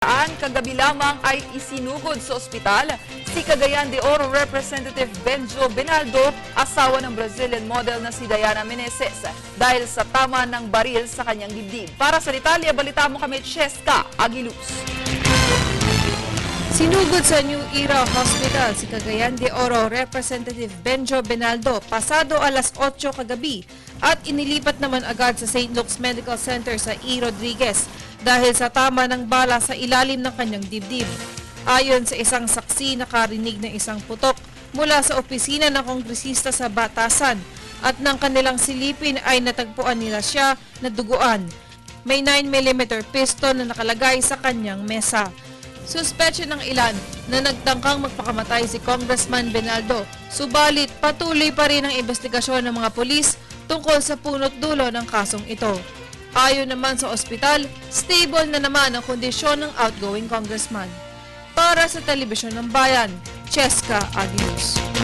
Kagabi lamang ay isinugod sa ospital si Cagayan de Oro Representative Benjo Benaldo, asawa ng Brazilian model na si Diana Meneses, dahil sa tama ng baril sa kanyang dibdib. Para sa detalye, balita mo kami, Cheska Aguiluz. Sinugod sa New Era Hospital si Cagayan de Oro Representative Benjo Benaldo pasado alas 8 kagabi at inilipat naman agad sa St. Luke's Medical Center sa E. Rodriguez dahil sa tama ng bala sa ilalim ng kanyang dibdib. Ayon sa isang saksi, nakarinig ng isang putok mula sa opisina ng kongresista sa Batasan at nang kanilang silipin ay natagpuan nila siya na duguan. May 9mm pistol na nakalagay sa kanyang mesa. Suspetsya ng ilan na nagtangkang magpakamatay si Congressman Benaldo, subalit patuloy pa rin ang investigasyon ng mga pulis tungkol sa punot dulo ng kasong ito. Ayon naman sa ospital, stable na naman ang kondisyon ng outgoing congressman. Para sa Telebisyon ng Bayan, Cheska Aguiluz.